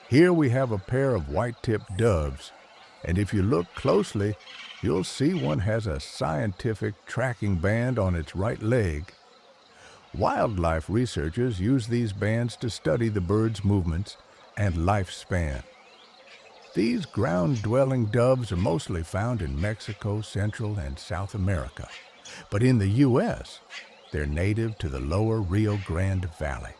Here we have a pair of white-tipped doves, and if you look closely, you'll see one has a scientific tracking band on its right leg. Wildlife researchers use these bands to study the bird's movements and lifespan. These ground-dwelling doves are mostly found in Mexico, Central, and South America. But in the U.S., they're native to the lower Rio Grande Valley.